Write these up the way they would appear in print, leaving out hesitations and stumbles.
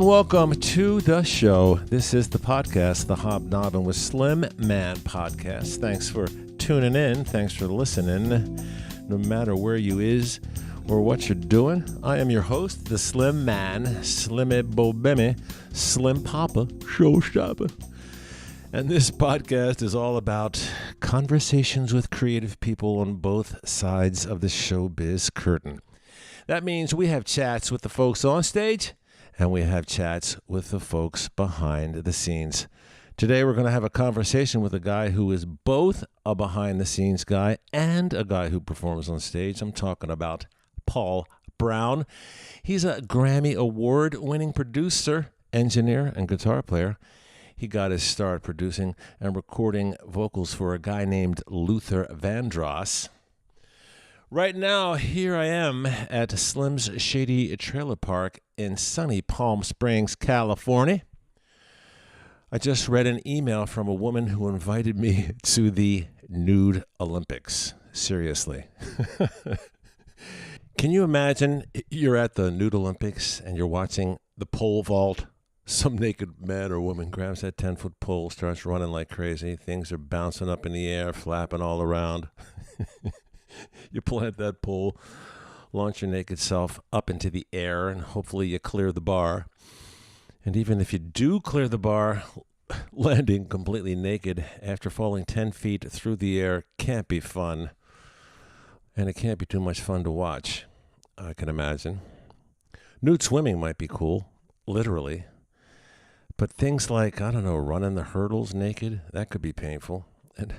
and welcome to the show. This is the podcast, the Hobnobbin with Slim Man podcast. Thanks for tuning in. Thanks for listening. No matter where you is or what you're doing, I am your host, the Slim Man, Slimmy Bobemi, Slim Papa, Showstopper. And this podcast is all about conversations with creative people on both sides of the showbiz curtain. That means we have chats with the folks on stage, and we have chats with the folks behind the scenes. Today we're going to have a conversation with a guy who is both a behind-the-scenes guy and a guy who performs on stage. I'm talking about Paul Brown. He's a Grammy Award-winning producer, engineer, and guitar player. He got his start producing and recording vocals for a guy named Luther Vandross. Right now, here I am at Slim's Shady Trailer Park in sunny Palm Springs, California. I just read an email from a woman who invited me to the Nude Olympics. Seriously. Can you imagine you're at the Nude Olympics and you're watching the pole vault? Some naked man or woman grabs that 10-foot pole, starts running like crazy. Things are bouncing up in the air, flapping all around. You plant that pole, launch your naked self up into the air, and hopefully you clear the bar. And even if you do clear the bar, landing completely naked after falling 10 feet through the air can't be fun. And it can't be too much fun to watch, I can imagine. Nude swimming might be cool, literally. But things like, I don't know, running the hurdles naked, that could be painful. And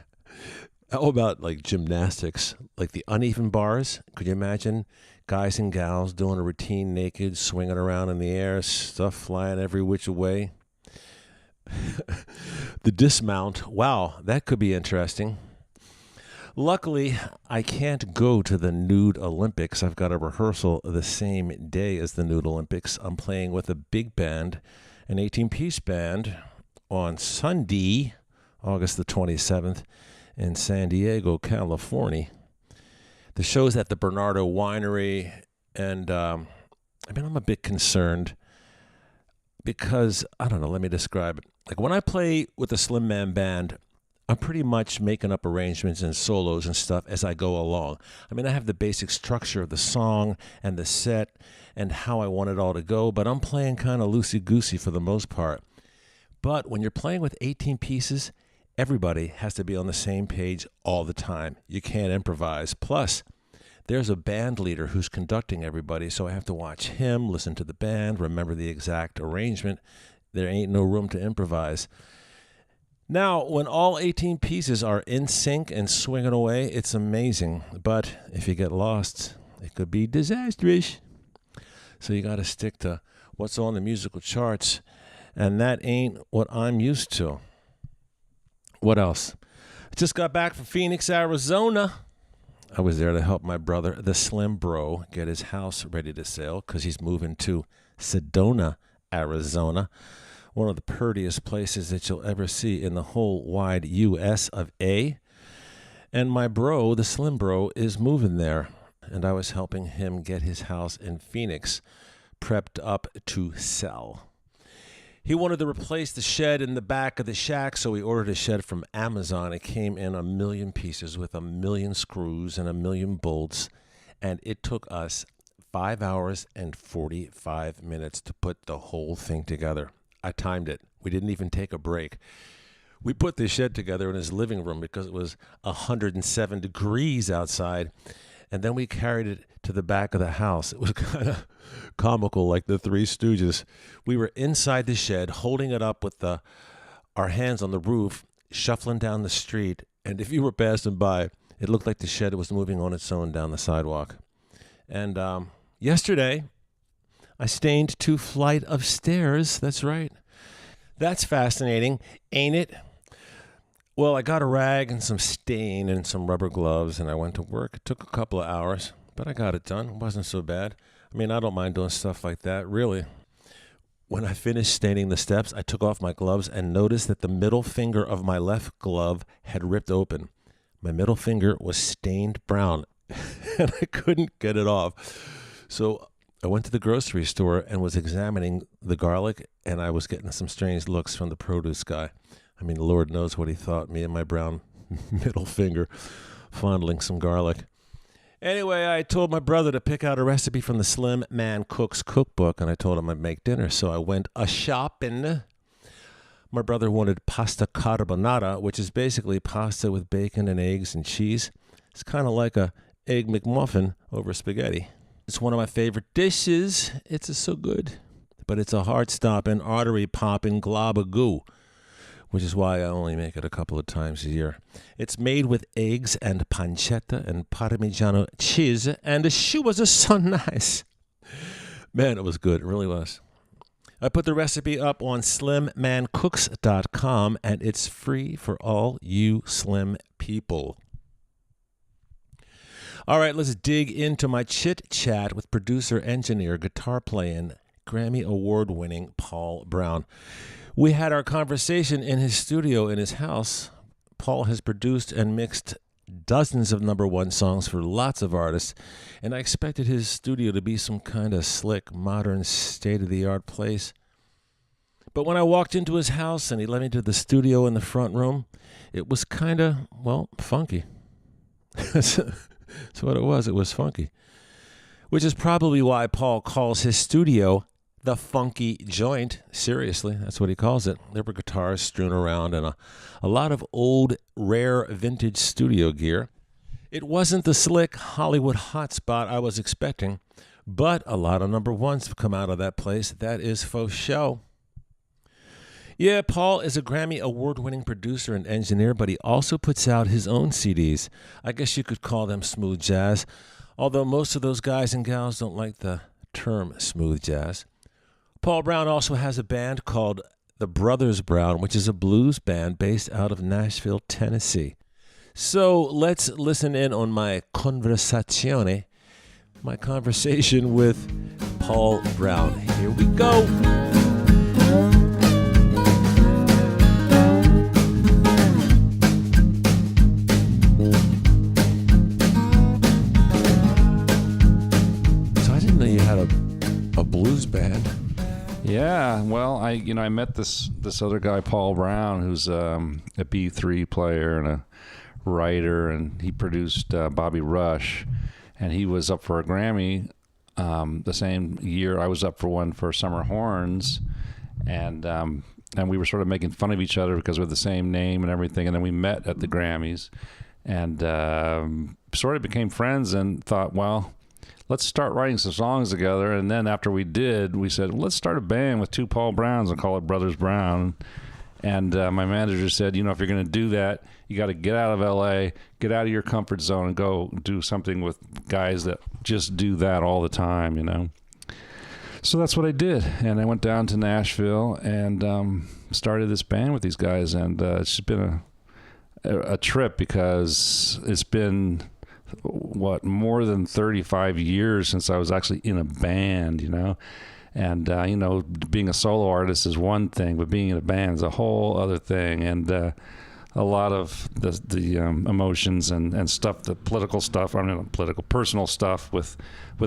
how about like gymnastics, like the uneven bars? Could you imagine guys and gals doing a routine naked, swinging around in the air, stuff flying every which way? The dismount, wow, that could be interesting. Luckily, I can't go to the Nude Olympics. I've got a rehearsal the same day as the Nude Olympics. I'm playing with a big band, an 18-piece band, on Sunday, August the 27th, in San Diego, California. The show's at the Bernardo Winery, and I'm a bit concerned because, I don't know, let me describe it. Like when I play with the Slim Man Band, I'm pretty much making up arrangements and solos and stuff as I go along. I mean, I have the basic structure of the song and the set and how I want it all to go, but I'm playing kind of loosey-goosey for the most part. But when you're playing with 18 pieces, everybody has to be on the same page all the time. You can't improvise. Plus, there's a band leader who's conducting everybody, so I have to watch him, listen to the band, remember the exact arrangement. There ain't no room to improvise. Now, when all 18 pieces are in sync and swinging away, it's amazing. But if you get lost, it could be disastrous. So you got to stick to what's on the musical charts, and that ain't what I'm used to. What else? I just got back from Phoenix, Arizona. I was there to help my brother, the Slim Bro, get his house ready to sell because he's moving to Sedona, Arizona. One of the prettiest places that you'll ever see in the whole wide U.S. of A. And my bro, the Slim Bro, is moving there. And I was helping him get his house in Phoenix prepped up to sell. He wanted to replace the shed in the back of the shack, so he ordered a shed from Amazon. It came in 1 million pieces with 1 million screws and 1 million bolts, and it took us 5 hours and 45 minutes to put the whole thing together. I timed it. We didn't even take a break. We put the shed together in his living room because it was 107 degrees outside, and then we carried it to the back of the house. It was kind of comical, like the Three Stooges. We were inside the shed, holding it up with our hands on the roof, shuffling down the street. And if you were passing by, it looked like the shed was moving on its own down the sidewalk. And yesterday, I stained 2 flights of stairs. That's right. That's fascinating, ain't it? Well, I got a rag and some stain and some rubber gloves, and I went to work. It took a couple of hours, but I got it done. It wasn't so bad. I mean, I don't mind doing stuff like that, really. When I finished staining the steps, I took off my gloves and noticed that the middle finger of my left glove had ripped open. My middle finger was stained brown, and I couldn't get it off. So I went to the grocery store and was examining the garlic, and I was getting some strange looks from the produce guy. I mean, Lord knows what he thought, me and my brown middle finger fondling some garlic. Anyway, I told my brother to pick out a recipe from the Slim Man Cook's cookbook, and I told him I'd make dinner, so I went a-shopping. My brother wanted pasta carbonara, which is basically pasta with bacon and eggs and cheese. It's kind of like a egg McMuffin over spaghetti. It's one of my favorite dishes. It's so good. But it's a heart-stopping, artery-popping glob of goo, which is why I only make it a couple of times a year. It's made with eggs and pancetta and Parmigiano cheese, and she was so nice. Man, it was good. It really was. I put the recipe up on slimmancooks.com, and it's free for all you slim people. All right, let's dig into my chit-chat with producer, engineer, guitar playing, Grammy Award-winning Paul Brown. We had our conversation in his studio in his house. Paul has produced and mixed dozens of number one songs for lots of artists, and I expected his studio to be some kind of slick, modern, state-of-the-art place. But when I walked into his house and he led me to the studio in the front room, it was kind of, well, funky. That's what it was. It was funky. Which is probably why Paul calls his studio the Funky Joint. Seriously, that's what he calls it. There were guitars strewn around and a lot of old, rare, vintage studio gear. It wasn't the slick Hollywood hotspot I was expecting, but a lot of number ones have come out of that place. That is faux show. Yeah, Paul is a Grammy Award-winning producer and engineer, but he also puts out his own CDs. I guess you could call them smooth jazz, although most of those guys and gals don't like the term smooth jazz. Paul Brown also has a band called the Brothers Brown, which is a blues band based out of Nashville, Tennessee. So let's listen in on my conversazione, my conversation with Paul Brown. Here we go. So I didn't know you had a blues band. Yeah, well, I met this other guy, Paul Brown, who's a B3 player and a writer, and he produced Bobby Rush, and he was up for a Grammy the same year I was up for one for Summer Horns, and we were sort of making fun of each other because we're the same name and everything, and then we met at the Grammys, and sort of became friends and thought, well, let's start writing some songs together. And then after we did, we said, well, let's start a band with two Paul Browns and call it Brothers Brown. And my manager said, if you're going to do that, you got to get out of L.A., get out of your comfort zone and go do something with guys that just do that all the time, So that's what I did. And I went down to Nashville and started this band with these guys. And it's been a trip because it's been more than 35 years since I was actually in a band, and being a solo artist is one thing, but being in a band is a whole other thing. And a lot of the emotions and stuff, the political stuff, personal stuff with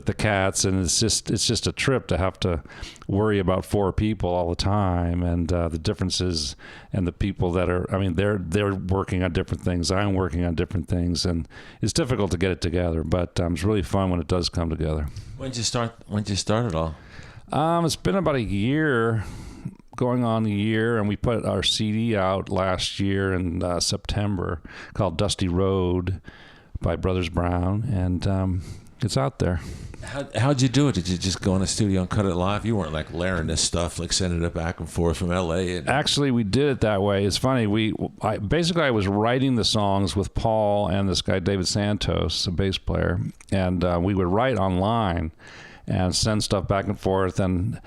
the cats, and it's just a trip to have to worry about four people all the time, and the differences, and the people that are, they're working on different things, I'm working on different things, and it's difficult to get it together, but it's really fun when it does come together. When did you start it all? It's been about a year, going on a year, and we put our CD out last year in September called Dusty Road by Brothers Brown, and it's out there. How'd you do it? Did you just go in the studio and cut it live? You weren't like layering this stuff, like sending it back and forth from L.A. Actually, we did it that way. It's funny. I was writing the songs with Paul and this guy David Santos, a bass player, and we would write online and send stuff back and forth and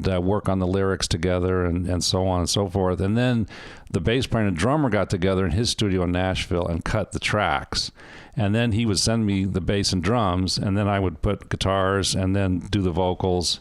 work on the lyrics together and so on and so forth. And then the bass player and drummer got together in his studio in Nashville and cut the tracks. And then he would send me the bass and drums, and then I would put guitars and then do the vocals.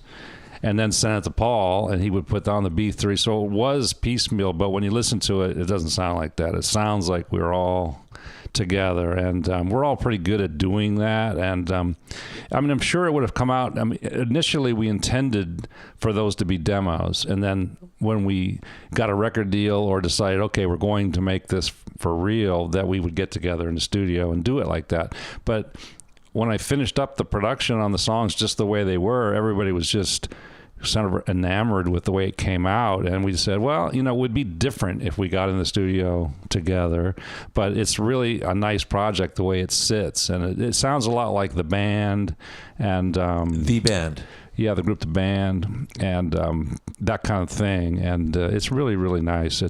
and then send it to Paul, and he would put down the B3. So it was piecemeal, but when you listen to it, it doesn't sound like that. It sounds like we're all together, and we're all pretty good at doing that. And I mean, I'm sure it would have come out. I mean, initially we intended for those to be demos, and then when we got a record deal or decided, okay, we're going to make this for real, that we would get together in the studio and do it like that. But when I finished up the production on the songs just the way they were, everybody was just sort of enamored with the way it came out, and we said, well, you know, it would be different if we got in the studio together, but it's really a nice project the way it sits, and it sounds a lot like the band, and the band. Yeah, the group, the band, and that kind of thing. And it's really, really nice.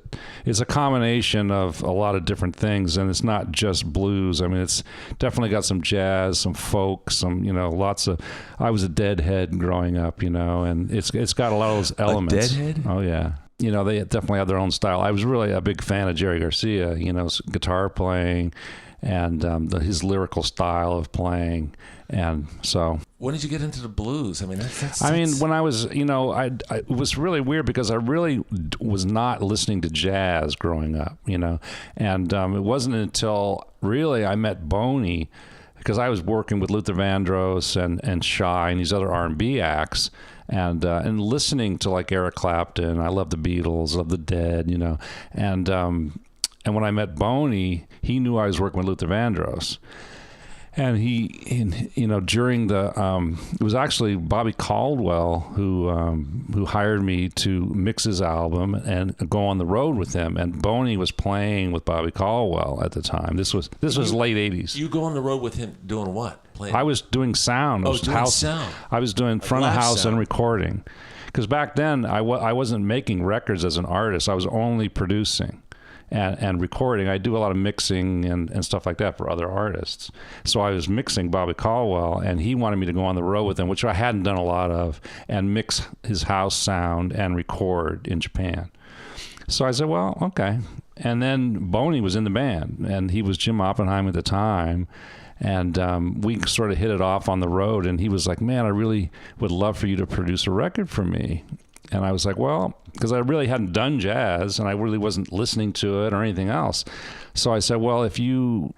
It's a combination of a lot of different things, and it's not just blues. I mean, it's definitely got some jazz, some folk, some, you know, lots of... I was a Deadhead growing up, you know, and it's got a lot of those elements. A Deadhead? Oh, yeah. You know, they definitely have their own style. I was really a big fan of Jerry Garcia, you know, guitar playing and his lyrical style of playing. And so... When did you get into the blues? I mean, that's I mean, when I was, you know, it was really weird because I really was not listening to jazz growing up, you know, and it wasn't until really I met Boney, because I was working with Luther Vandross and Shy and these other R&B acts, and listening to like Eric Clapton. I love the Beatles, love the Dead, you know, and when I met Boney, he knew I was working with Luther Vandross. And you know, during the, it was actually Bobby Caldwell who hired me to mix his album and go on the road with him. And Boney was playing with Bobby Caldwell at the time. This was late '80s. You go on the road with him doing what? Playing? I was doing sound. Sound. I was doing front of house and recording. Because back then I wasn't making records as an artist. I was only producing. And recording. I do a lot of mixing and stuff like that for other artists. So I was mixing Bobby Caldwell, and he wanted me to go on the road with him, which I hadn't done a lot of, and mix his house sound and record in Japan. So I said, well, okay. And then Boney was in the band, and he was Jim Oppenheim at the time. And we sort of hit it off on the road, and he was like, man, I really would love for you to produce a record for me. And I was like, well, because I really hadn't done jazz and I really wasn't listening to it or anything else. So I said, well, if you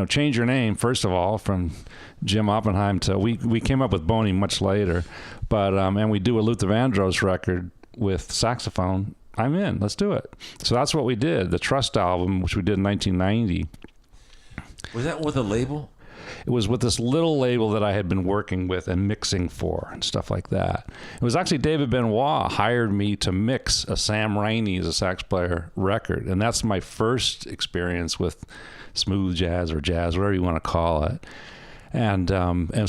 change your name, first of all, from Jim Oppenheim to, we came up with Boney much later, but, and we do a Luther Vandross record with saxophone, I'm in, let's do it. So that's what we did, the Trust album, which we did in 1990. Was that with a label? It was with this little label that I had been working with and mixing for and stuff like that. It was actually David Benoit hired me to mix a Sam Rainey as a sax player record. And that's my first experience with smooth jazz or jazz, whatever you want to call it. And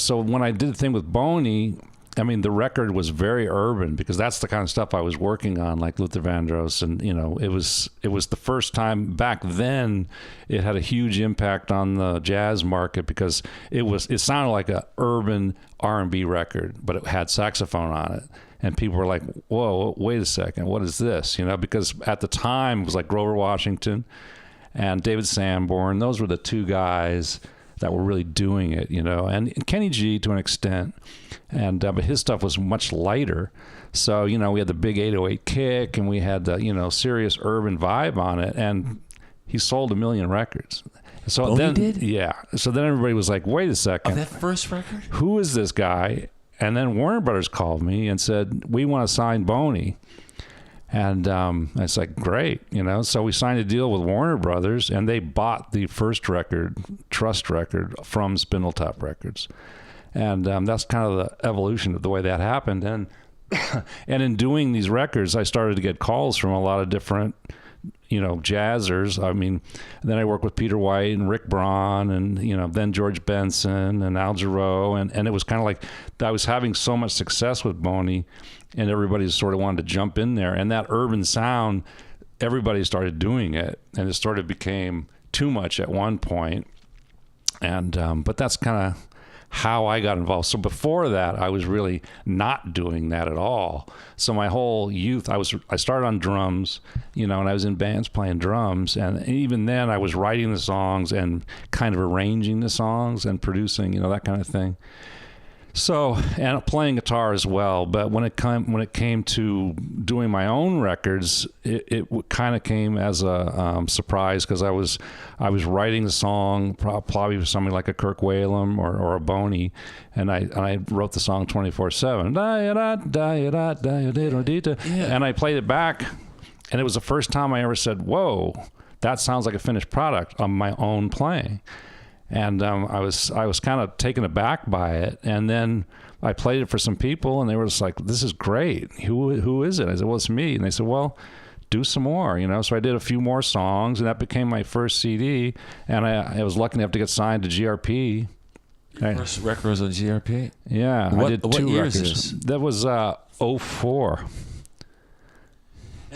so when I did the thing with Boney, I mean, the record was very urban because that's the kind of stuff I was working on, like Luther Vandross. And, you know, it was the first time back then it had a huge impact on the jazz market because it sounded like a urban R&B record, but it had saxophone on it. And people were like, whoa, wait a second, what is this? You know, because at the time it was like Grover Washington and David Sanborn. Those were the two guys that were really doing it, you know, and Kenny G to an extent, and but his stuff was much lighter. So, you know, we had the big 808 kick, and we had the, you know, serious urban vibe on it, and he sold 1 million records. So Boney then, did? Yeah. So then everybody was like, wait a second. Of that first record? Who is this guy? And then Warner Brothers called me and said, we want to sign Boney. And it's like, great, you know. So we signed a deal with Warner Brothers, and they bought the first record, Trust record, from Spindletop Records. And that's kind of the evolution of the way that happened. And and in doing these records, I started to get calls from a lot of different, you know, jazzers. I mean, then I worked with Peter White and Rick Braun and, you know, then George Benson and Al Jarreau. And it was kind of like I was having so much success with Boney, and everybody sort of wanted to jump in there. And that urban sound, everybody started doing it, and it sort of became too much at one point. And but that's kind of how I got involved. So before that, I was really not doing that at all. So my whole youth, I started on drums, you know, and I was in bands playing drums. And even then I was writing the songs and kind of arranging the songs and producing, you know, that kind of thing. So, and playing guitar as well. But when it came to doing my own records, it kind of came as a surprise, because I was writing the song probably for somebody like a Kirk Whalum or a Boney, and I wrote the song 24/7. And I played it back, and it was the first time I ever said, "Whoa, that sounds like a finished product on my own playing." And I was kind of taken aback by it. And then I played it for some people, and they were just like, "This is great. Who is it?" I said, "Well, it's me." And they said, "Well, do some more." So I did a few more songs, and that became my first CD. And I was lucky enough to get signed to GRP. First record was on GRP? Yeah. I did 2 year records. Is this? That was 04.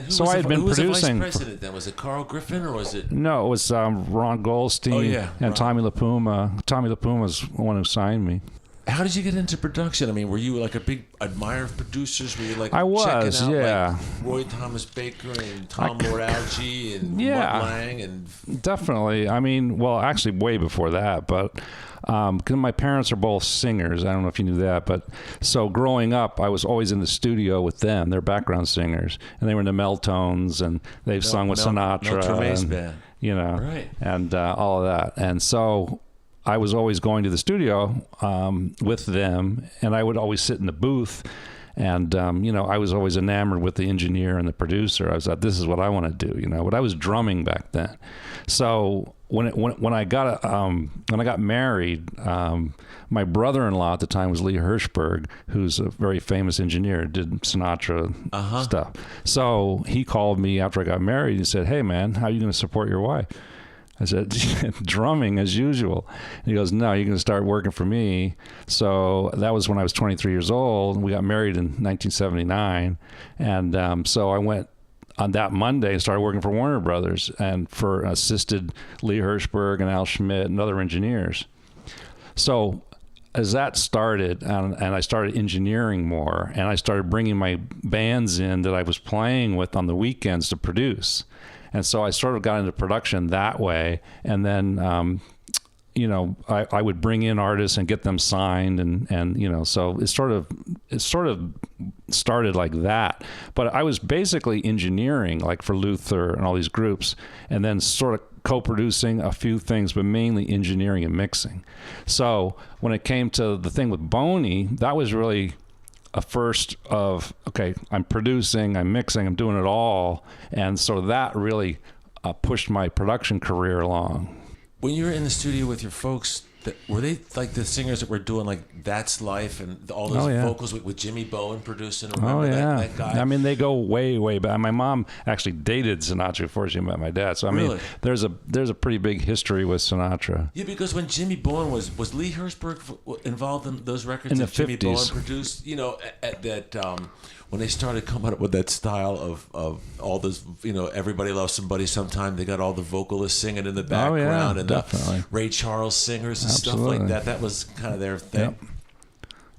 So I had been producing. Who was the vice president then? Was it Carl Griffin, or was it? No, it was Ron Goldstein and Ron. Tommy LaPuma. Tommy LaPuma was the one who signed me. How did you get into production? I mean, were you like a big admirer of producers? Were you like I was, checking out yeah. like Roy Thomas Baker and Tom Lord Alge and Mutt Lange and definitely. I mean, well, actually, way before that, but. Because my parents are both singers. I don't know if you knew that, but so growing up, I was always in the studio with them. They're background singers, and they were in the Meltones, and they've sung with Sinatra, and, right. And all of that. And so I was always going to the studio with them, and I would always sit in the booth. And, I was always enamored with the engineer and the producer. I was like, this is what I want to do, but I was drumming back then. So when I got married, my brother-in-law at the time was Lee Hirschberg, who's a very famous engineer, did Sinatra stuff. So he called me after I got married and said, "Hey man, how are you going to support your wife?" I said, "Drumming as usual." And he goes, "No, you're going to start working for me." So that was when I was 23 years old. We got married in 1979. And so I went on that Monday and started working for Warner Brothers, and assisted Lee Hirschberg and Al Schmidt and other engineers. So as that started, and I started engineering more, and I started bringing my bands in that I was playing with on the weekends to produce. And so I sort of got into production that way. And then, I would bring in artists and get them signed. And so it sort of started like that. But I was basically engineering, like for Luther and all these groups, and then sort of co-producing a few things, but mainly engineering and mixing. So when it came to the thing with Boney, that was really a first of, okay, I'm producing, I'm mixing, I'm doing it all. And so that really pushed my production career along. When you were in the studio with your folks, were they like the singers that were doing like That's Life and all those vocals with Jimmy Bowen producing? Remember that guy? I mean, they go way, way back. My mom actually dated Sinatra before she met my dad. So I mean, there's a pretty big history with Sinatra. Yeah, because when Jimmy Bowen was Lee Hirschberg involved in those records in the that Jimmy 50s. Bowen produced? At that when they started coming up with that style of all this, Everybody Loves Somebody Sometime. They got all the vocalists singing in the background and the Ray Charles singers and stuff like that. That was kind of their thing. Yep.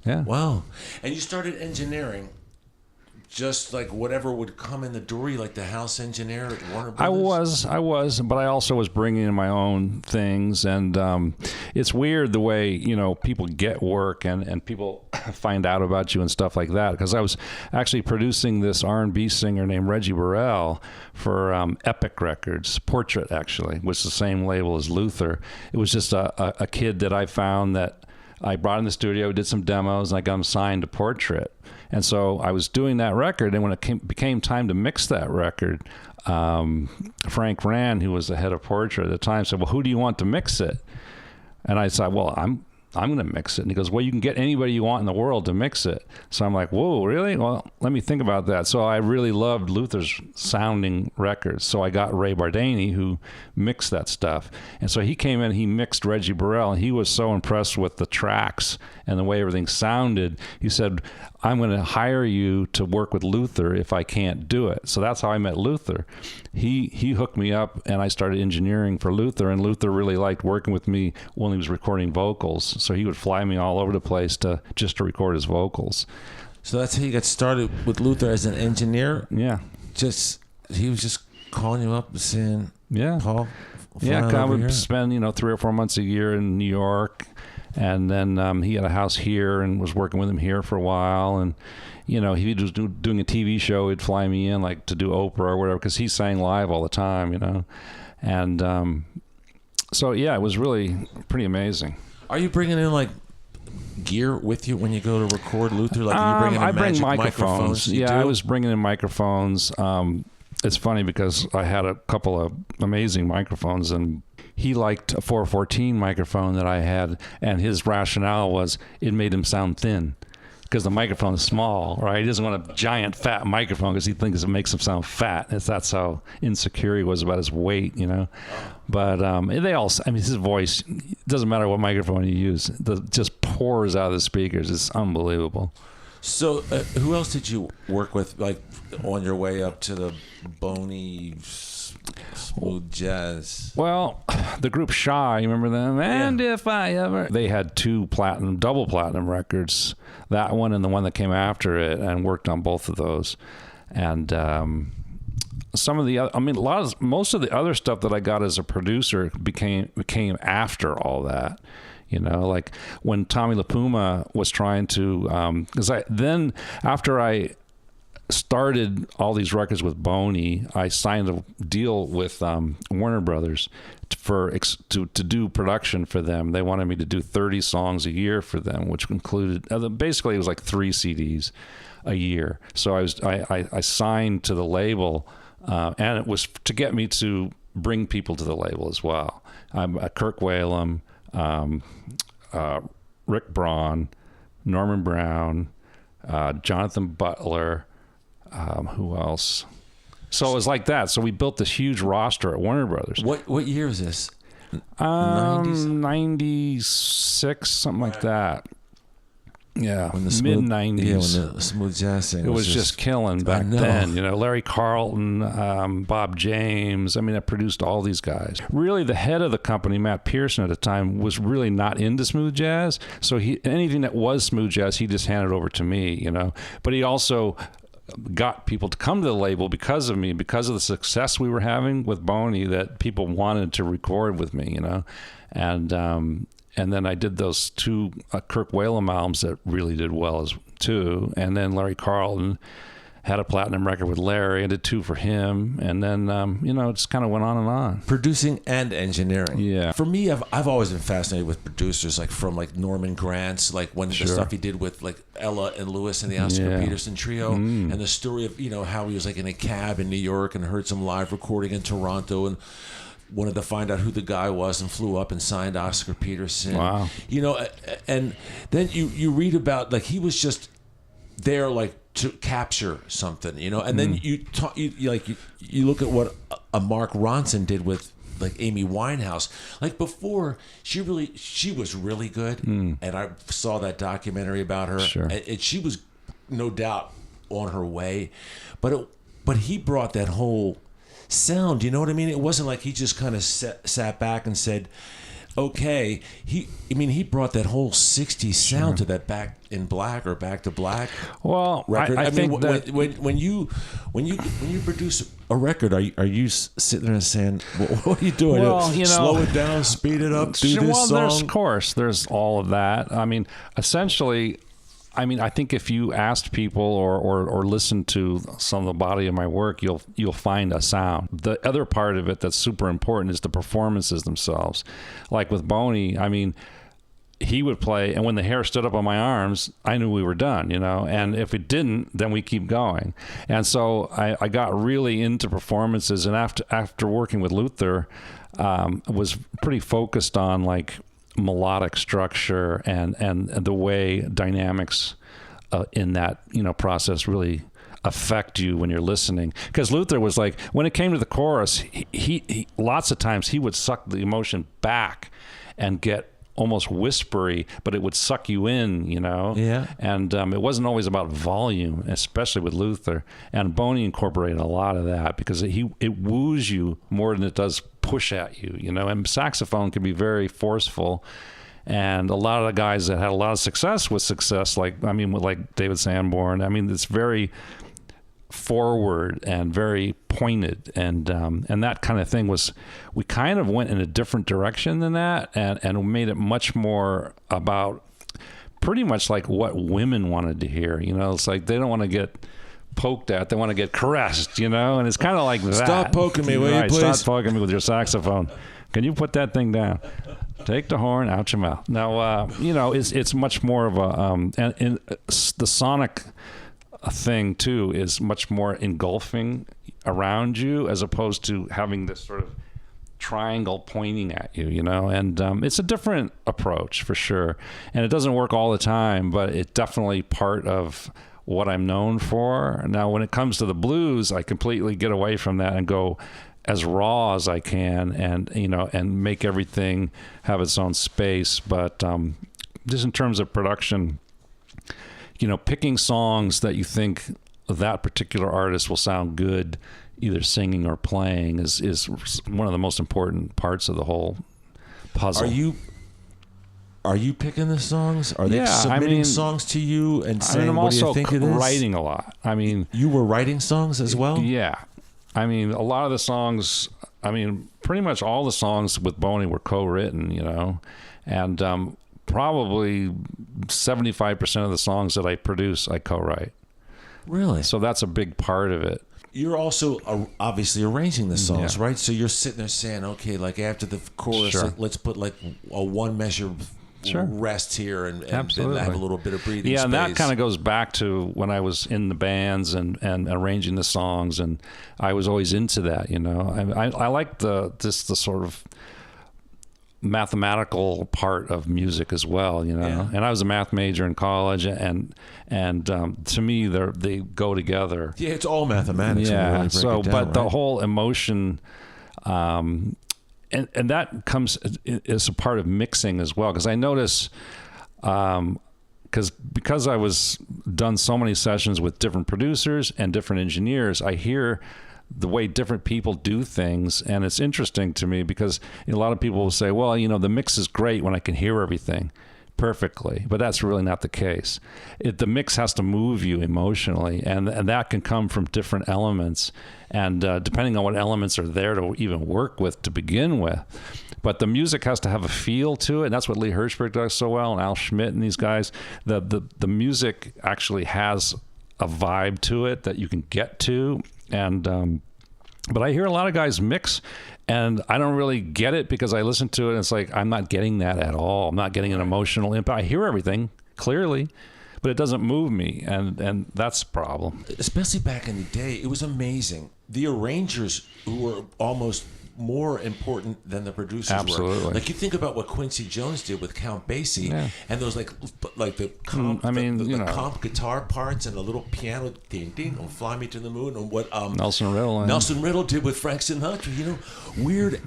Yeah. Wow. And you started engineering just like whatever would come in the door, you like the house engineer at Warner Brothers? I was, but I also was bringing in my own things. And it's weird the way, people get work and people find out about you and stuff like that. Because I was actually producing this R&B singer named Reggie Burrell for Epic Records, Portrait actually, which is the same label as Luther. It was just a kid that I found that I brought in the studio, did some demos, and I got him signed to Portrait. And so I was doing that record, and when it became time to mix that record, Frank Rand, who was the head of Portrait at the time, said, "Well, who do you want to mix it?" And I said, "Well, I'm going to mix it." And he goes, "Well, you can get anybody you want in the world to mix it." So I'm like, "Whoa, really? Well, let me think about that." So I really loved Luther's sounding records. So I got Ray Bardaney, who mixed that stuff. And so he came in, he mixed Reggie Burrell, and he was so impressed with the tracks and the way everything sounded. He said, "I'm going to hire you to work with Luther if I can't do it." So that's how I met Luther. He hooked me up, and I started engineering for Luther, and Luther really liked working with me when he was recording vocals. So he would fly me all over the place just to record his vocals. So that's how you got started with Luther as an engineer? Yeah. He was just calling you up and saying, "Paul, I would spend 3 or 4 months a year in New York, And then he had a house here and was working with him here for a while. And, he was doing a TV show. He'd fly me in like to do Oprah or whatever, because he sang live all the time, And so, yeah, it was really pretty amazing. Are you bringing in like gear with you when you go to record, Luther? Like, are you bringing in I bring magic microphones. Yeah, I was bringing in microphones. It's funny because I had a couple of amazing microphones, and he liked a 414 microphone that I had, and his rationale was it made him sound thin because the microphone is small, right? He doesn't want a giant fat microphone because he thinks it makes him sound fat. That's how insecure he was about his weight, But they all, his voice, it doesn't matter what microphone you use, it just pours out of the speakers. It's unbelievable. So who else did you work with, like, on your way up to the Boney smooth jazz? Well, the group Shy, you remember them? And If I Ever... They had 2 double platinum records, that one and the one that came after it, and worked on both of those. And some of the other, most of the other stuff that I got as a producer became after all that. Like when Tommy LaPuma was trying to, because after I started all these records with Boney, I signed a deal with Warner Brothers to do production for them. They wanted me to do 30 songs a year for them, which included basically it was like 3 CDs a year. So I signed to the label, and it was to get me to bring people to the label as well. Kirk Whalum, Rick Braun, Norman Brown, Jonathan Butler, who else? So it was like that. So we built this huge roster at Warner Brothers. What year is this? 90s? 96, something like that. Yeah, mid-90s. Yeah, when the smooth jazz thing it was just killing back then. Larry Carlton, Bob James. I produced all these guys. Really, the head of the company, Matt Pearson at the time, was really not into smooth jazz. So anything that was smooth jazz, he just handed over to me, But he also got people to come to the label because of me, because of the success we were having with Boney, that people wanted to record with me, And then I did those 2 Kirk Whalum albums that really did well too. And then Larry Carlton had a platinum record with Larry. I did 2 for him. And then, it just kind of went on and on. Producing and engineering. Yeah. For me, I've always been fascinated with producers, like from like Norman Granz, like when the stuff he did with like Ella and Lewis and the Oscar Peterson trio, and the story of, how he was like in a cab in New York and heard some live recording in Toronto and wanted to find out who the guy was and flew up and signed Oscar Peterson. Wow. And then you read about, like, he was just there, like, to capture something, and then you look at what a Mark Ronson did with, like, Amy Winehouse. Like, before, she was really good, and I saw that documentary about her. Sure. And she was no doubt on her way, but he brought that whole sound, you know what I mean? It wasn't like he just kind of sat back and said, okay. He brought that whole 60s sound to that Back in Black or Back to Black record. I think that when you produce a record, are you sitting there and saying, what are you doing? Well, slow it down, speed it up, do this song? There's all of that. Essentially, I think if you asked people or listened to some of the body of my work, you'll find a sound. The other part of it that's super important is the performances themselves. Like with Boney, he would play, and when the hair stood up on my arms, I knew we were done, and if it didn't, then we keep going. And so I got really into performances, and after working with Luther, was pretty focused on, like, melodic structure and the way dynamics in that process really affect you when you're listening. Because Luther was like, when it came to the chorus, he lots of times he would suck the emotion back and get almost whispery, but it would suck you in, Yeah. And it wasn't always about volume, especially with Luther. And Boney incorporated a lot of that because it woos you more than it does push at you, And saxophone can be very forceful. And a lot of the guys that had a lot of success with like David Sanborn, it's very forward and very pointed, and that kind of thing we kind of went in a different direction than that, and made it much more about pretty much like what women wanted to hear. It's like they don't want to get poked at, they want to get caressed, and it's kind of like that. Stop poking me, will you please? Stop poking me with your saxophone. Can you put that thing down? Take the horn out your mouth. Now, it's much more of a and the sonic thing too is much more engulfing around you, as opposed to having this sort of triangle pointing at you, and it's a different approach for sure, and it doesn't work all the time, but it's definitely part of what I'm known for. Now, when it comes to the blues, I completely get away from that and go as raw as I can, and and make everything have its own space. But just in terms of production, picking songs that you think that particular artist will sound good either singing or playing is one of the most important parts of the whole puzzle. Are you picking the songs? Are they submitting songs to you and saying, what do you think of this? I'm also writing a lot. You were writing songs as well? Yeah. A lot of the songs, pretty much all the songs with Boney were co-written, and probably 75% of the songs that I produce, I co-write. Really? So that's a big part of it. You're also obviously arranging the songs, right? So you're sitting there saying, okay, like after the chorus, let's put like a one measure rest here and then have a little bit of breathing space. And that kind of goes back to when I was in the bands and arranging the songs, and I was always into that, I like the sort of mathematical part of music as well, and I was a math major in college, and to me they go together. Yeah, it's all mathematics. Yeah. But the whole emotion, and that comes as a part of mixing as well, because I notice, because I was done so many sessions with different producers and different engineers, I hear the way different people do things, and it's interesting to me because a lot of people will say, well, the mix is great when I can hear everything perfectly, but that's really not the case. The mix has to move you emotionally, and that can come from different elements, and depending on what elements are there to even work with to begin with. But the music has to have a feel to it, and that's what Lee Hirschberg does so well, and Al Schmidt and these guys. The music actually has a vibe to it that you can get to, and but I hear a lot of guys mix, and I don't really get it because I listen to it and it's like I'm not getting that at all. I'm not getting an emotional impact. I hear everything clearly, but it doesn't move me, and that's the problem. Especially back in the day, it was amazing. The arrangers who were almost more important than the producers Absolutely. were. Like you think about what Quincy Jones did with Count Basie, and those like the comp, comp guitar parts and the little piano ding ding on "Fly Me to the Moon" and what Nelson Riddle did with Frank Sinatra. Weird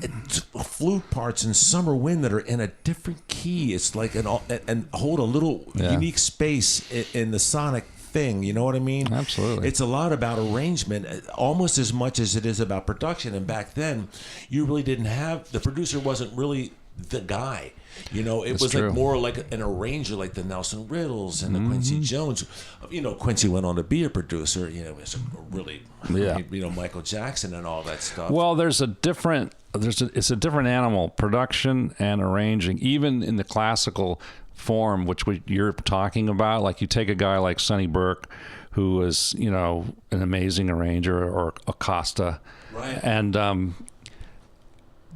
flute parts in "Summer Wind" that are in a different key. It's like and hold a little unique space in the sonic thing, you know what I mean? Absolutely. It's a lot about arrangement, almost as much as it is about production. And back then, you really didn't have, the producer wasn't really the guy. It was true. like more like an arranger, like the Nelson Riddles and the Quincy Jones. Quincy went on to be a producer. Was really, Michael Jackson and all that stuff. Well, it's a different animal, production and arranging, even in the classical form, which you're talking about. Like you take a guy like Sonny Burke, who was, an amazing arranger, or Acosta, right? And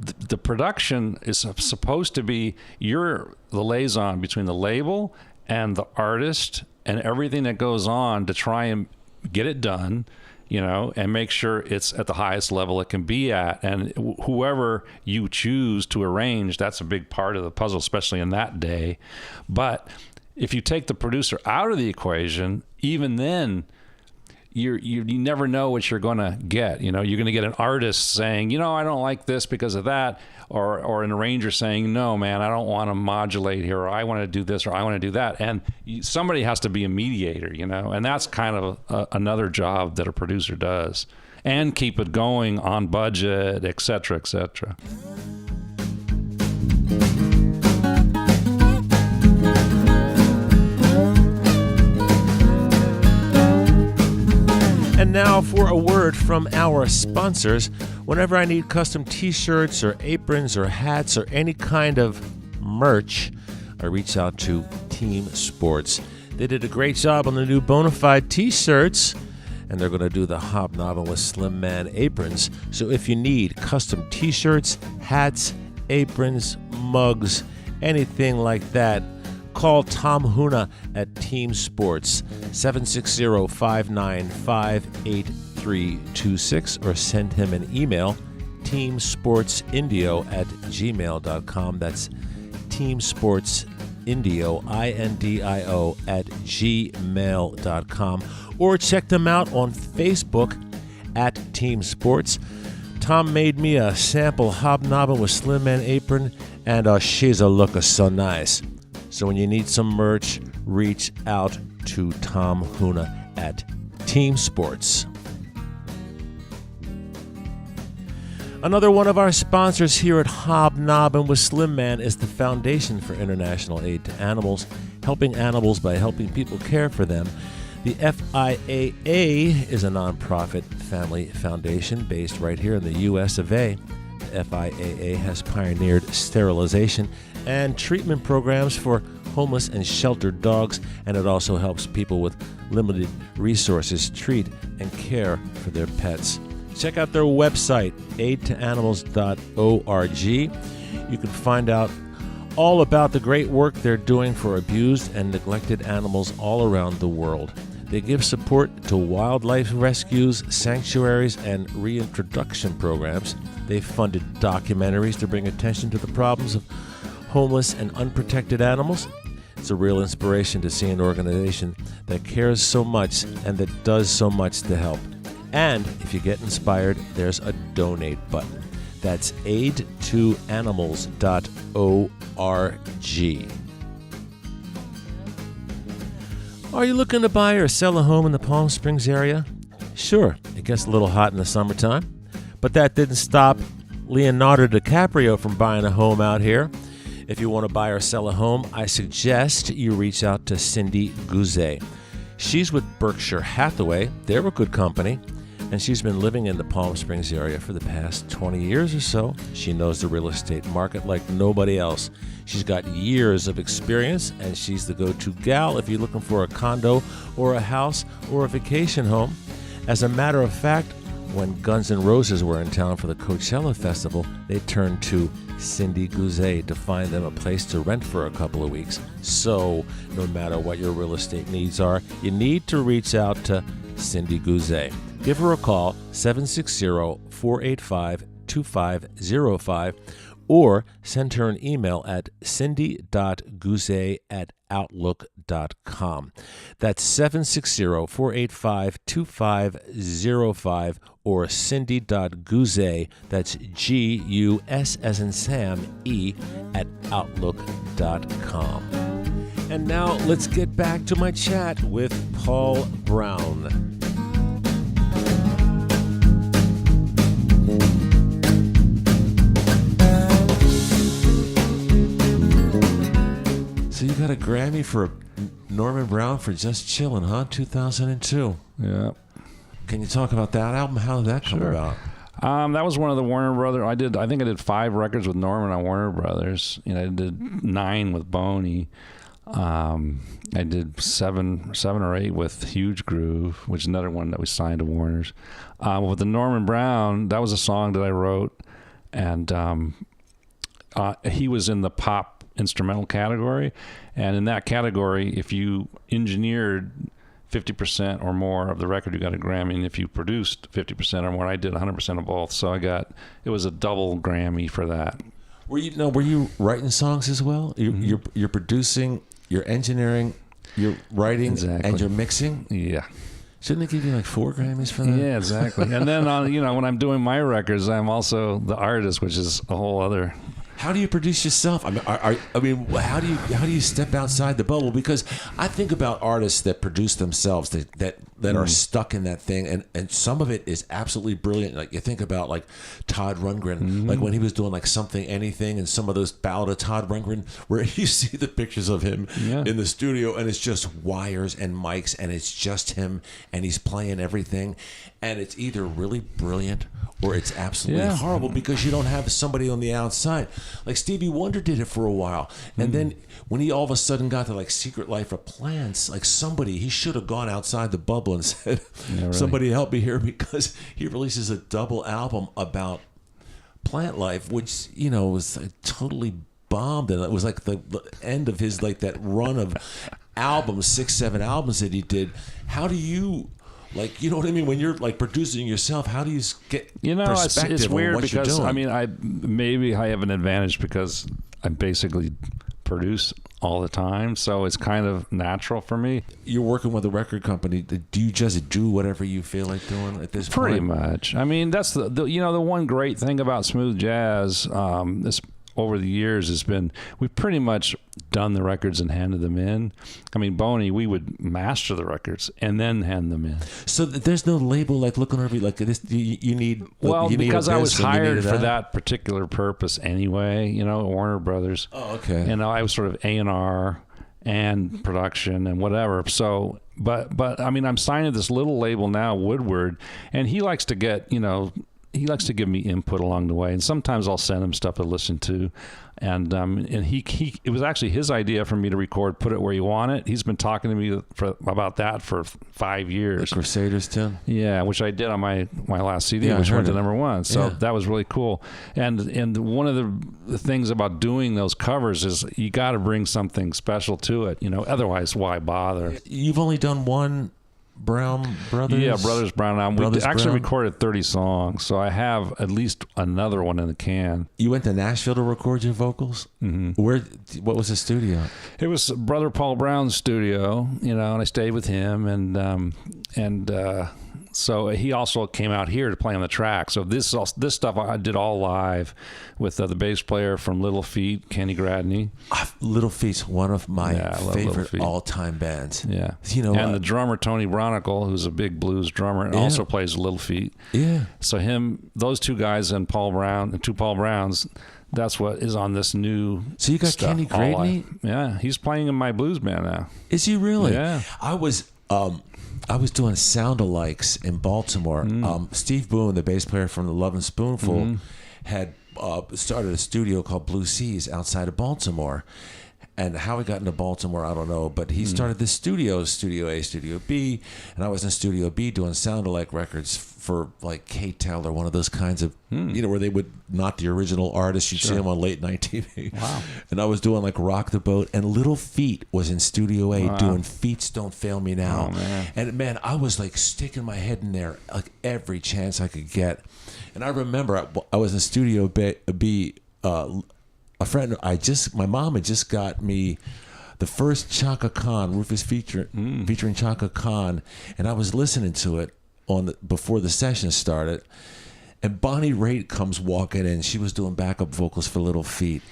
the production is supposed to be, you're the liaison between the label and the artist and everything that goes on to try and get it done, and make sure it's at the highest level it can be at. And whoever you choose to arrange, that's a big part of the puzzle, especially in that day. But if you take the producer out of the equation, even then, you never know what you're going to get. You're going to get an artist saying, I don't like this because of that, or an arranger saying, no, man, I don't want to modulate here, or I want to do this, or I want to do that. And somebody has to be a mediator, and that's kind of another job that a producer does, and keep it going on budget, et cetera, et cetera. And And now for a word from our sponsors. Whenever I need custom t-shirts or aprons or hats or any kind of merch, I reach out to Team Sports. They did a great job on the new Bonafide t-shirts, and they're going to do the Hobnobbin with Slim Man aprons. So if you need custom t-shirts, hats, aprons, mugs, anything like that, call Tom Huna at Team Sports, 760-595-8326, or send him an email, teamsportsindio@gmail.com. That's teamsportsindio, INDIO, @gmail.com. Or check them out on Facebook at Team Sports. Tom made me a sample Hobnobbin with Slim Man apron, and she's a looker so nice. So when you need some merch, reach out to Tom Huna at Team Sports. Another one of our sponsors here at Hobnobbin with Slim Man is the Foundation for International Aid to Animals, helping animals by helping people care for them. The FIAA is a nonprofit family foundation based right here in the U.S. of A. The FIAA has pioneered sterilization and treatment programs for homeless and sheltered dogs, and it also helps people with limited resources treat and care for their pets. Check out their website, aidtoanimals.org. You can find out all about the great work they're doing for abused and neglected animals all around the world. They give support to wildlife rescues, sanctuaries, and reintroduction programs. They've funded documentaries to bring attention to the problems of homeless and unprotected animals. It's a real inspiration to see an organization that cares so much and that does so much to help. And if you get inspired, there's a donate button. That's aidtoanimals.org. Are you looking to buy or sell a home in the Palm Springs area? Sure, it gets a little hot in the summertime, but that didn't stop Leonardo DiCaprio from buying a home out here. If you want to buy or sell a home, I suggest you reach out to Cindy Guzet. She's with Berkshire Hathaway. They're a good company, and she's been living in the Palm Springs area for the past 20 years or so. She knows the real estate market like nobody else. She's got years of experience, and she's the go-to gal if you're looking for a condo or a house or a vacation home. As a matter of fact, when Guns N' Roses were in town for the Coachella Festival, they turned to Cindy Guzet to find them a place to rent for a couple of weeks. So, no matter what your real estate needs are, you need to reach out to Cindy Guzet. Give her a call, 760-485-2505, or send her an email at cindy.guzet@outlook.com. That's 760-485-2505, or cindy.guzet, that's G-U-S as in Sam, E, @outlook.com. And now let's get back to my chat with Paul Brown. So you got a Grammy for Norman Brown for Just Chillin', huh? 2002. Yeah. Can you talk about that album? How did that come about? That was one of the Warner Brothers. I think I did 5 records with Norman on Warner Brothers. I did 9 with Boney. I did 7 or 8 with Huge Groove, which is another one that we signed to Warner's. With the Norman Brown, that was a song that I wrote, and he was in the pop instrumental category, and in that category, if you engineered 50% or more of the record, you got a Grammy, and if you produced 50% or more, I did 100% of both, so it was a double Grammy for that. Were you writing songs as well? You're producing, you're engineering, you're writing, exactly. And you're mixing? Yeah. Shouldn't they give you like 4 Grammys for that? Yeah, exactly. And then when I'm doing my records, I'm also the artist, which is a whole other. How do you produce yourself? How do you step outside the bubble? Because I think about artists that produce themselves, that that are stuck in that thing, and some of it is absolutely brilliant. Like you think about like Todd Rundgren, like when he was doing like Something Anything, and some of those Ballad of Todd Rundgren, where you see the pictures of him in the studio, and it's just wires and mics, and it's just him, and he's playing everything, and it's either really brilliant or it's absolutely horrible because you don't have somebody on the outside. Like Stevie Wonder did it for a while, and then when he all of a sudden got to like Secret Life of Plants, like he should have gone outside the bubble and said, somebody help me here, because he releases a double album about plant life, which, you know, was totally bombed, and it was like the end of his, like that run of albums, 6-7 albums that he did. How do you, like, you know what I mean, when you're like producing yourself, how do you get perspective it's weird on what you're because doing? I mean, I have an advantage because I basically produce all the time, so it's kind of natural for me. You're working with a record company. Do you just do whatever you feel like doing at this Pretty point? much. I mean, that's the one great thing about smooth jazz. This over the years has been we've pretty much done the records and handed them in. I mean, Boney, we would master the records and then hand them in. So there's no label like looking over like this. You need because I was hired for that particular purpose anyway. You know, Warner Brothers. Oh, okay. And I was sort of A&R and production and whatever. So, but I mean, I'm signing this little label now, Woodward, and he likes to get he likes to give me input along the way, and sometimes I'll send him stuff to listen to, and he it was actually his idea for me to record Put It Where You Want It. He's been talking to me about that for 5 years. The Crusaders tune? Yeah, which I did on my last CD, which went to #1. So that was really cool. And one of the things about doing those covers is you got to bring something special to it. You know, otherwise why bother? You've only done one Brown Brothers? Yeah, Brothers Brown album. We actually recorded 30 songs, so I have at least another one in the can. You went to Nashville to record your vocals? Mm-hmm. What was the studio? It was Brother Paul Brown's studio, and I stayed with him, and so he also came out here to play on the track. So this stuff I did all live with the bass player from Little Feat, Kenny Gradney. Little Feat's one of my favorite all-time bands. Yeah, and the drummer Tony Bronicle, who's a big blues drummer, and also plays Little Feat. Yeah. So those two guys and Paul Brown, the two Paul Browns. That's what is on this new. So you got stuff, Kenny Gradney? Yeah, he's playing in my blues band now. Is he really? Yeah. I was doing sound-alikes in Baltimore. Steve Boone, the bass player from the Lovin' Spoonful, had started a studio called Blue Seas outside of Baltimore. And how he got into Baltimore, I don't know. But he started this studio, Studio A, Studio B. And I was in Studio B doing sound-alike records for like K-Tel or one of those kinds of, where they would, not the original artist. You'd see them on late night TV. Wow. And I was doing like Rock the Boat. And Little Feat was in Studio A doing Feats Don't Fail Me Now. Oh, man. And man, I was like sticking my head in there like every chance I could get. And I remember I was in Studio B, a friend, my mom had just got me the first Chaka Khan, Rufus featuring Chaka Khan, and I was listening to it before the session started, and Bonnie Raitt comes walking in. She was doing backup vocals for Little Feat,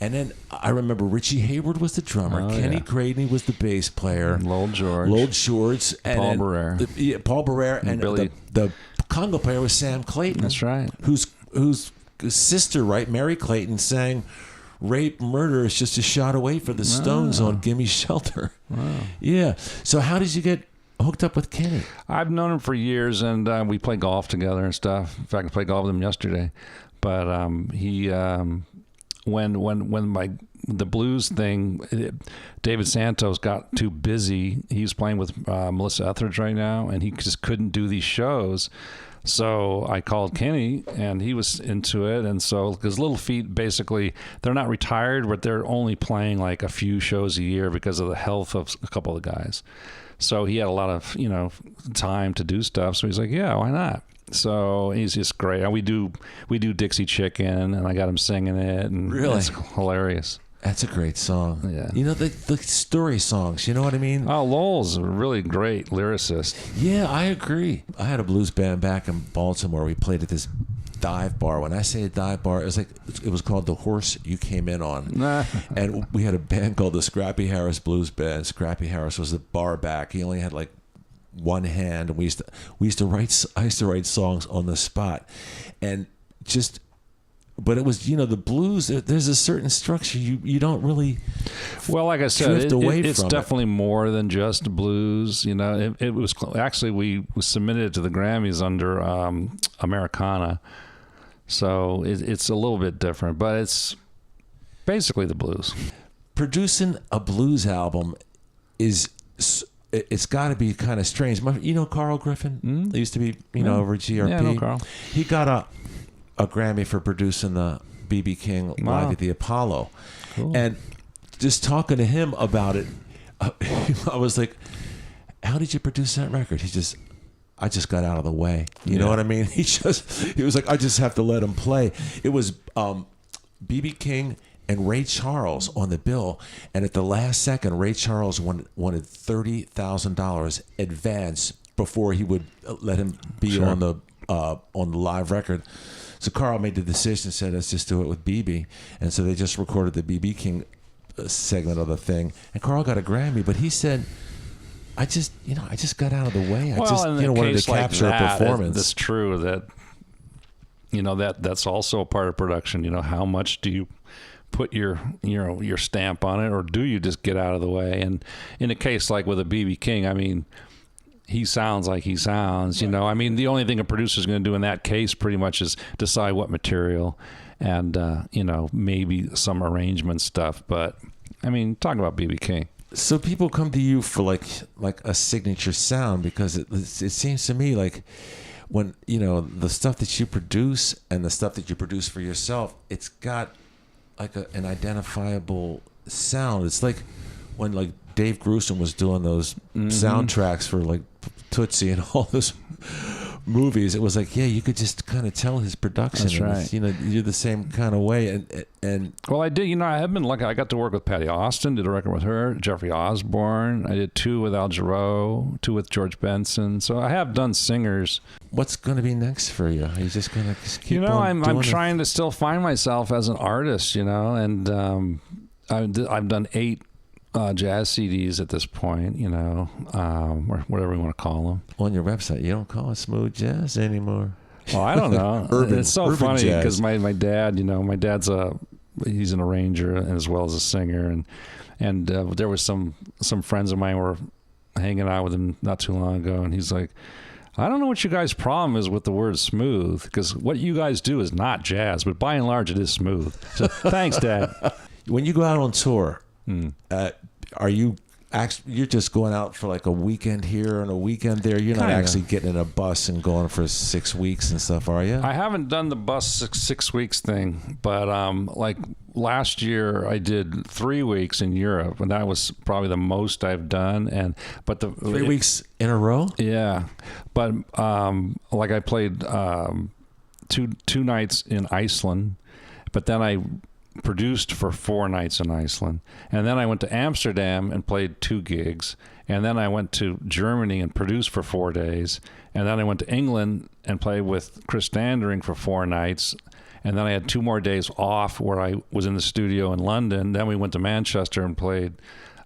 and then I remember Richie Hayward was the drummer, Kenny Gradney was the bass player, and Lowell George, and Paul Barrere, Paul Barrere, and the conga player was Sam Clayton. That's right. Whose sister, right, Mary Clayton, sang "Rape Murder is just a shot away" for the Stones on "Gimme Shelter." Wow. Yeah. So how did you get hooked up with Kenny? I've known him for years, and we play golf together and stuff. In fact, I played golf with him yesterday. But he, when the blues thing, David Santos got too busy. He's playing with Melissa Etheridge right now, and he just couldn't do these shows. So I called Kenny, and he was into it. And so, because Little Feat, basically, they're not retired, but they're only playing like a few shows a year because of the health of a couple of the guys. So he had a lot of, time to do stuff. So he's like, yeah, why not? So he's just great. And we do Dixie Chicken, and I got him singing it. And really? It's hilarious. That's a great song. Yeah. The story songs, you know what I mean? Oh, Lowell's a really great lyricist. Yeah, I agree. I had a blues band back in Baltimore. We played at this dive bar. When I say a dive bar, it was called The Horse You Came In On. And we had a band called the Scrappy Harris Blues Band. Scrappy Harris was the bar back. He only had like one hand, and I used to write songs on the spot, and just. But it was, the blues. There's a certain structure you don't really. Well, like I said, it's from definitely more than just blues. It was actually we submitted it to the Grammys under Americana, so it's a little bit different, but it's basically the blues. Producing a blues album it's got to be kind of strange. Carl Griffin? Mm-hmm. He used to be over at GRP. Yeah, I know Carl. He got a Grammy for producing the B.B. King Live at the Apollo. Cool. And just talking to him about it, I was like, how did you produce that record? I just got out of the way. You know what I mean? He was like, I just have to let him play. It was B.B. King and Ray Charles on the bill. And at the last second, Ray Charles wanted $30,000 advance before he would let him be on the live record. So Carl made the decision and said, let's just do it with BB. And so they just recorded the BB King segment of the thing. And Carl got a Grammy, but he said, I just got out of the way. I wanted to capture a performance. It's true that, that's also a part of production. How much do you put your stamp on it, or do you just get out of the way? And in a case like with a BB King, I mean, he sounds like he sounds, the only thing a producer is going to do in that case pretty much is decide what material and, maybe some arrangement stuff. But, talking about B.B. King. So people come to you for like a signature sound, because it seems to me like when, the stuff that you produce and the stuff that you produce for yourself, it's got like an identifiable sound. It's like when Dave Grusin was doing those soundtracks for Tootsie and all those movies. It was like, you could just kind of tell his production. That's right. You're the same kind of way. And well, I did. I have been lucky. I got to work with Patty Austin. Did a record with her. Jeffrey Osborne. I did 2 with Al Jarreau. 2 with George Benson. So I have done singers. What's going to be next for you? Are you just going to keep on I'm trying to still find myself as an artist. And I've done 8. Jazz CDs at this point, or whatever you want to call them. On your website, you don't call it smooth jazz anymore. Well, I don't know. It's so funny because my dad, my dad's he's an arranger as well as a singer, and there was some friends of mine were hanging out with him not too long ago, and he's like, I don't know what you guys' problem is with the word smooth, because what you guys do is not jazz, but by and large it is smooth. So thanks, Dad. When you go out on tour, are you're just going out for like a weekend here and a weekend there? You're not actually getting in a bus and going for 6 weeks and stuff, are you? I haven't done the bus six weeks thing, but like last year I did 3 weeks in Europe, and that was probably the most I've done. But 3 weeks in a row? Yeah, but like I played 2 nights in Iceland, but then I produced for 4 nights in Iceland, and then I went to Amsterdam and played 2 gigs, and then I went to Germany and produced for 4 days, and then I went to England and played with Chris Standering for 4 nights, and then I had 2 more days off where I was in the studio in London. Then we went to Manchester and played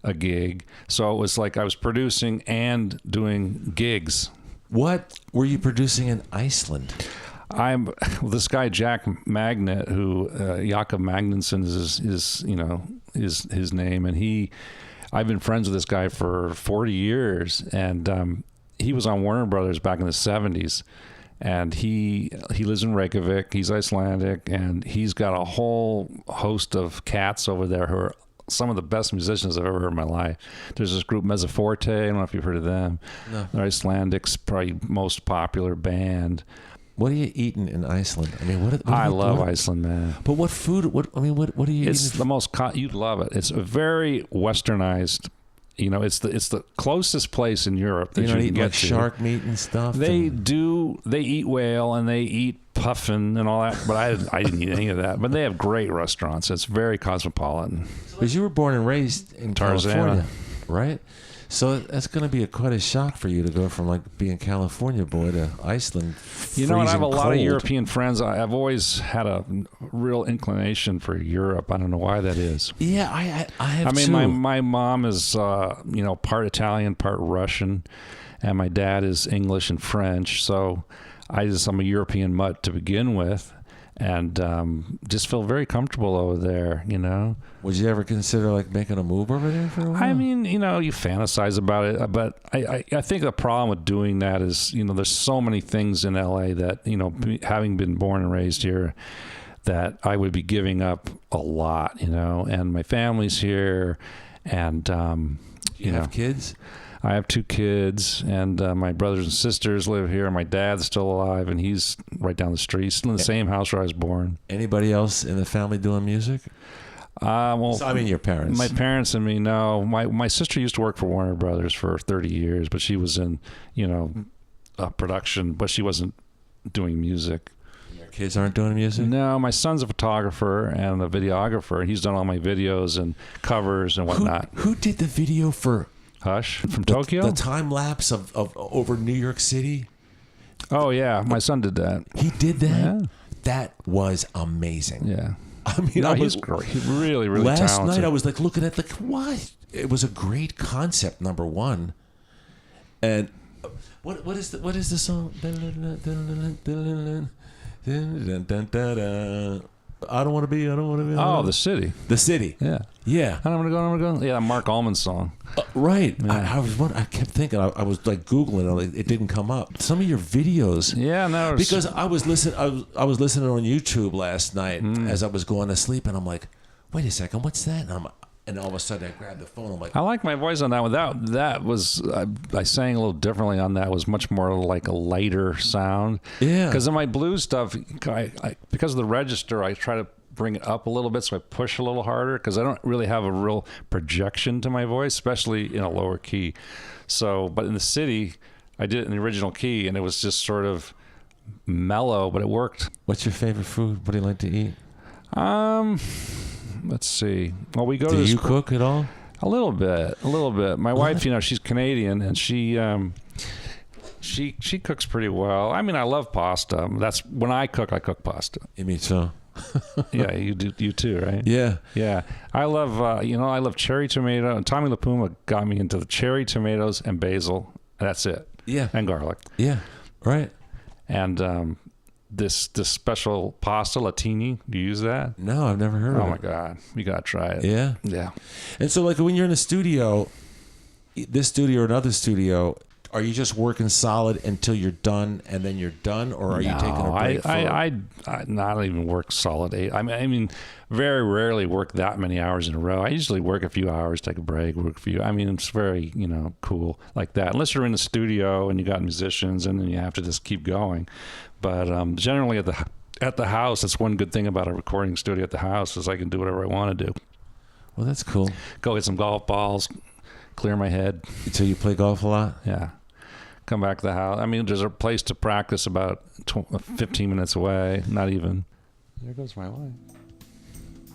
a gig. So it was like I was producing and doing gigs. What were you producing in Iceland? This guy Jack Magnet, who Jakob Magnuson is his name, and I've been friends with this guy for 40 years, and he was on Warner Brothers back in the 70s, and he lives in Reykjavik. He's Icelandic, and he's got a whole host of cats over there who are some of the best musicians I've ever heard in my life. There's this group Mezzoforte. I don't know if you've heard of them. No. They're Icelandic's probably most popular band. What are you eating in Iceland? I mean, I love Iceland, man. But what food? What are you eating? It's the most. You'd love it. It's a very westernized. It's the closest place in Europe that you can get like to. Shark meat and stuff. They eat whale and they eat puffin and all that. But I didn't eat any of that. But they have great restaurants. It's very cosmopolitan. Because you were born and raised in California, right? So that's going to be quite a shock for you to go from like being a California boy to Iceland. I have a lot of European friends. I've always had a real inclination for Europe. I don't know why that is. Yeah, I have. I mean, my mom is part Italian, part Russian, and my dad is English and French. So I'm a European mutt to begin with, and just feel very comfortable over there, you know. Would you ever consider like making a move over there for a while? I mean, you know, you fantasize about it, but I think the problem with doing that is, you know, there's so many things in LA that, you know, having been born and raised here, that I would be giving up a lot, you know, and my family's here, and you have kids? I have 2 kids, and my brothers and sisters live here. My dad's still alive, and he's right down the street, still in the same house where I was born. Anybody else in the family doing music? Well, so, I mean, your parents. My parents and me, no. My sister used to work for Warner Brothers for 30 years, but she was in, you know, production, but she wasn't doing music. Your kids aren't doing music? No, my son's a photographer and a videographer, and he's done all my videos and covers and whatnot. Who did the video for Hush from Tokyo? The time lapse of over New York City? Oh, yeah. My son did that. He did that? Yeah. That was amazing. Yeah. I mean, no, he's great. He's really, really last talented. night I was like looking at what? It was a great concept, number one. And what is the song? I don't want to be. Oh, The City. The City. Yeah. Yeah. I'm gonna go. Yeah, Mark Allman song. Right. Yeah. I kept thinking. I was like Googling it. It didn't come up. Some of your videos. Yeah, no. Because I was listening. I was listening on YouTube last night as I was going to sleep, and I'm like, wait a second, what's that? And all of a sudden I grabbed the phone. I'm like, I like my voice on that one. That was I sang a little differently on that. It was much more like a lighter sound. Yeah. Because in my blues stuff, because of the register, I try to bring it up a little bit, so I push a little harder because I don't really have a real projection to my voice, especially in a lower key. So, but in The City, I did it in the original key, and it was just sort of mellow, but it worked. What's your favorite food? What do you like to eat? Let's see. Well, we go to. Do you cook at all? A little bit. My wife, you know, she's Canadian, and she cooks pretty well. I mean, I love pasta. That's when I cook pasta. Me too. Yeah, you too, right? Yeah. I love I love cherry tomato. And Tommy LaPuma got me into the cherry tomatoes and basil. That's it. Yeah. And garlic. Yeah. Right. And this special pasta latini. Do you use that? No, I've never heard of it. Oh my God, you gotta try it. Yeah. Yeah. And so, like, when you're in the studio, this studio or another studio, are you just working solid until you're done, and then you're done, or are you taking a break? I not even work solid 8. I mean, very rarely work that many hours in a row. I usually work a few hours, take a break, work a few. I mean, it's very cool like that. Unless you're in the studio and you got musicians, and then you have to just keep going. But generally at the house, that's one good thing about a recording studio at the house is I can do whatever I want to do. Well, that's cool. Go get some golf balls, clear my head. So you play golf a lot? Yeah. Come back to the house. I mean, there's a place to practice about 15 minutes away. Not even. There goes my wife.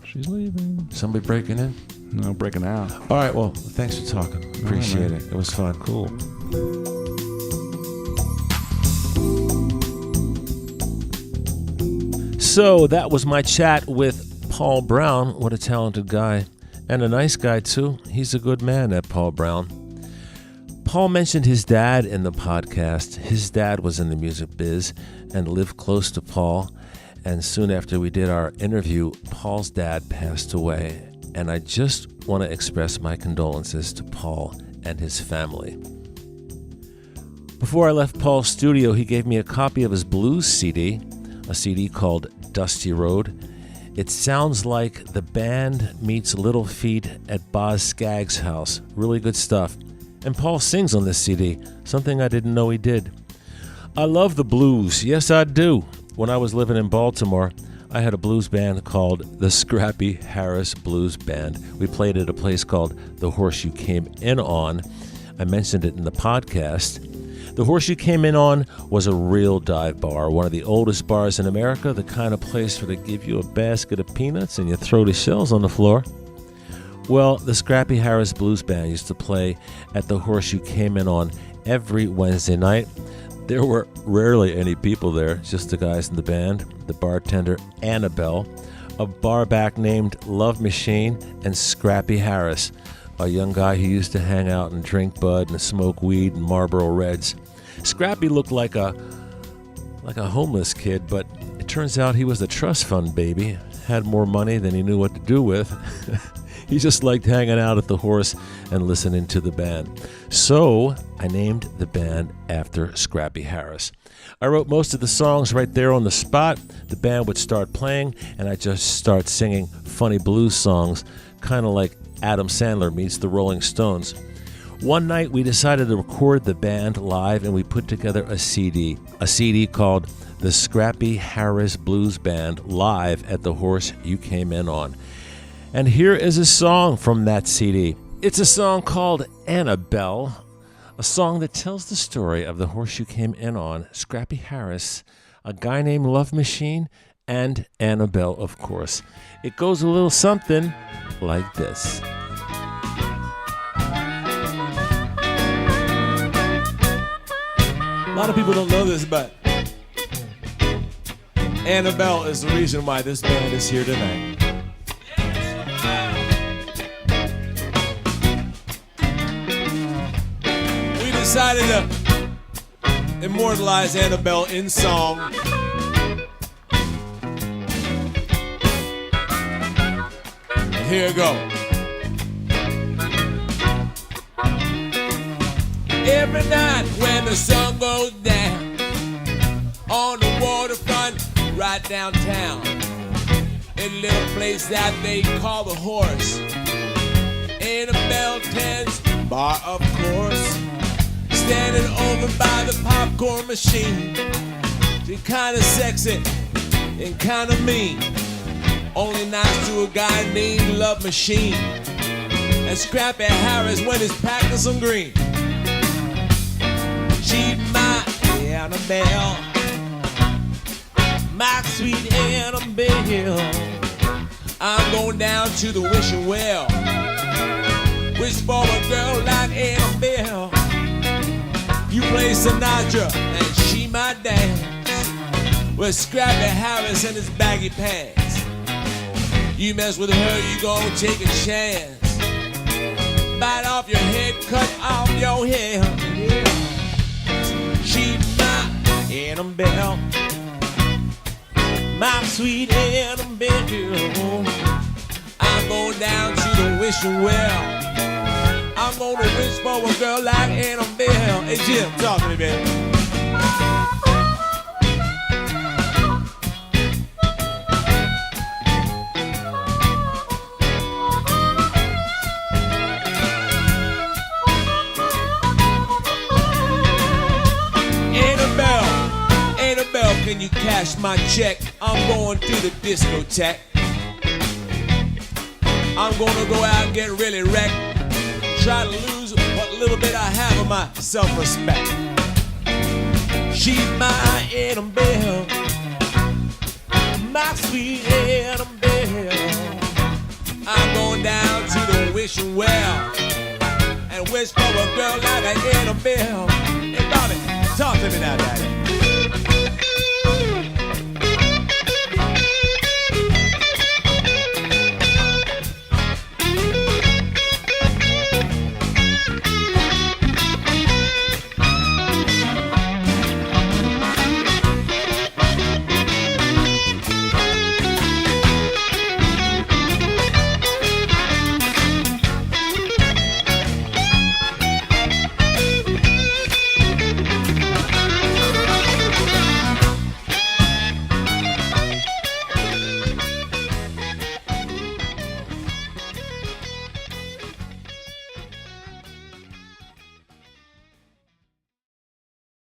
She's leaving. Somebody breaking in? No, breaking out. All right. Well, thanks for talking. Appreciate it. It was fun. Cool. So that was my chat with Paul Brown. What a talented guy. And a nice guy, too. He's a good man, that Paul Brown. Paul mentioned his dad in the podcast. His dad was in the music biz and lived close to Paul. And soon after we did our interview, Paul's dad passed away. And I just want to express my condolences to Paul and his family. Before I left Paul's studio, he gave me a copy of his blues CD, a CD called Dusty Road. It sounds like the band meets Little Feat at Boz Scaggs' house. Really good stuff. And Paul sings on this CD, something I didn't know he did. I love the blues. Yes, I do. When I was living in Baltimore, I had a blues band called the Scrappy Harris Blues Band. We played at a place called The Horse You Came In On. I mentioned it in the podcast. The Horse You Came In On was a real dive bar, one of the oldest bars in America, the kind of place where they give you a basket of peanuts and you throw the shells on the floor. Well, the Scrappy Harris Blues Band used to play at The Horse You Came In On every Wednesday night. There were rarely any people there, just the guys in the band, the bartender Annabelle, a barback named Love Machine, and Scrappy Harris, a young guy who used to hang out and drink bud and smoke weed and Marlboro Reds. Scrappy looked like a homeless kid, but it turns out he was a trust fund baby, had more money than he knew what to do with. He just liked hanging out at the Horse and listening to the band. So I named the band after Scrappy Harris. I wrote most of the songs right there on the spot. The band would start playing, and I just start singing funny blues songs, kind of like Adam Sandler meets the Rolling Stones. One night we decided to record the band live, and we put together a CD called The Scrappy Harris Blues Band Live at the Horse You Came In On. And here is a song from that CD. It's a song called Annabelle, a song that tells the story of the horse you came in on, Scrappy Harris, a guy named Love Machine, and Annabelle, of course. It goes a little something like this. A lot of people don't know this, but Annabelle is the reason why this band is here tonight. We decided to immortalize Annabelle in song. Here we go. Every night when the sun goes down on the waterfront right downtown, in a little place that they call the Horse, Annabelle tends bar, of course, standing over by the popcorn machine. She kinda sexy and kinda mean, only nice to a guy named Love Machine, and Scrappy Harris when he's packing some green. She's my Annabelle, my sweet Annabelle. I'm going down to the wishing well, wish for a girl like Annabelle. You play Sinatra and she might dance with Scrappy Harris in his baggy pants. You mess with her, you gon' take a chance. Bite off your head, cut off your hair. Yeah. She's my Annabelle, my sweet Annabelle. I'm going down to the wishing well, I'm gonna wish for a girl like Annabelle. Hey Jim, talk to me, baby. Annabelle, can you cash my check? I'm going to the discotheque. I'm gonna go out and get really wrecked, try to lose what little bit I have of my self-respect. She's my Annabelle, my sweet Annabelle. I'm going down to the wishing well and wish for a girl like Annabelle. Hey Bobby, talk to me now, daddy.